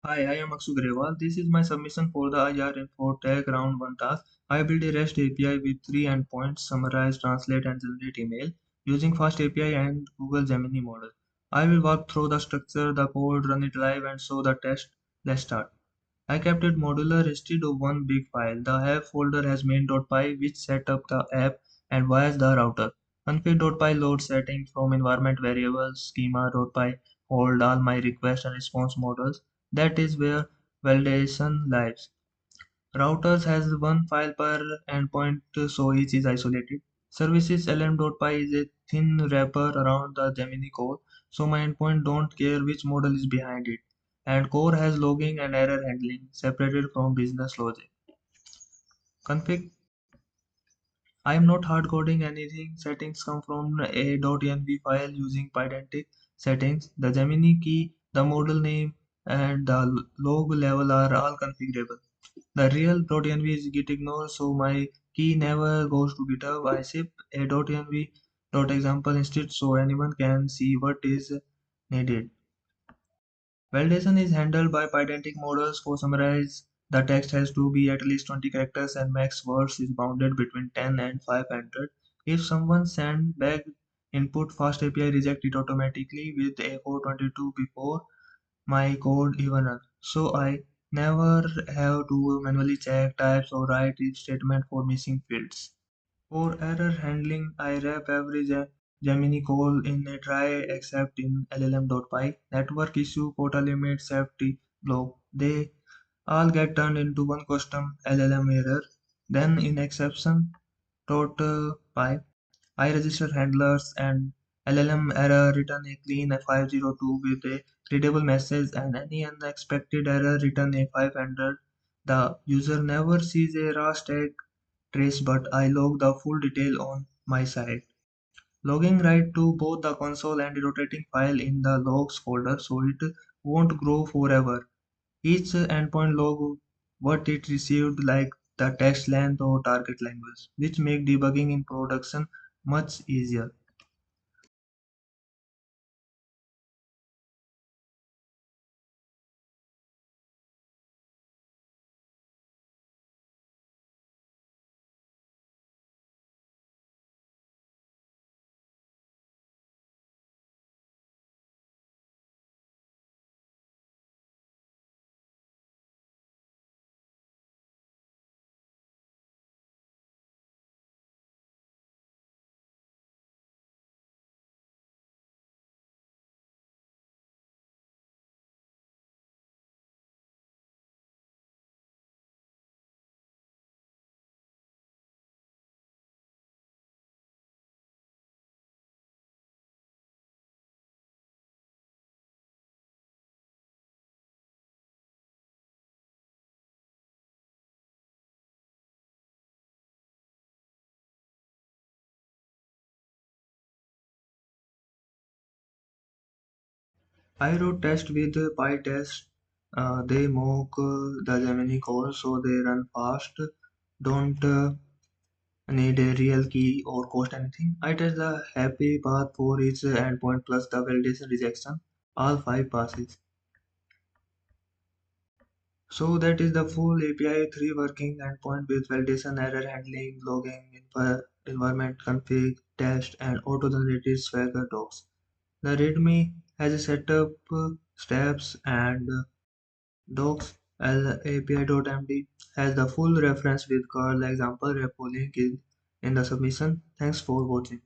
Hi, I am Aksu Grewal. This is my submission for the IR Info Tag Round 1 task. I built a REST API with three endpoints: summarize, translate, and generate email using Fast API and Google Gemini model. I will walk through the structure, the code, run it live, and show the test. Let's start. I kept it modular instead of one big file. The app folder has main.py, which set up the app and wires the router. Config.py loads settings from environment variables. Schema.py hold all my request and response models. That is where validation lives. Routers has one file per endpoint, so each is isolated. Services lm.py is a thin wrapper around the Gemini core, so my endpoint don't care which model is behind it. And core has logging and error handling separated from business logic. Config. I am not hard coding anything. Settings come from a .env file using Pydantic settings. The Gemini key, the model name, and the log level are all configurable. The real .env is gitignore, so my key never goes to GitHub. I ship a .env.example instead so anyone can see what is needed. Validation is handled by Pydantic models. For summarize, the text has to be at least 20 characters and max words is bounded between 10 and 500. If someone send back input, Fast API reject it automatically with a 422 before my code even run. So I never have to manually check types or write if statement for missing fields. For error handling, I wrap every Gemini call in a try except in llm.py. Network issue, quota limit, safety block. They all get turned into one custom LLM error. Then in exception.py, I register handlers and LLM error return a clean 502 with a readable message and any unexpected error return a 500. The user never sees a raw stack trace but I log the full detail on my side. Logging right to both the console and the rotating file in the logs folder so it won't grow forever. Each endpoint log what it received like the text length or target language, which make debugging in production much easier. I wrote test with PyTest. They mock the Gemini core so they run fast. Don't need a real key or cost anything. I test the happy path for each endpoint plus the validation rejection. All five passes. So that is the full API 3 working endpoint with validation, error handling, logging, environment config, test, and auto-generated Swagger docs. The README has a setup steps and docs. API.md has the full reference with curl example repo link in the submission. Thanks for watching.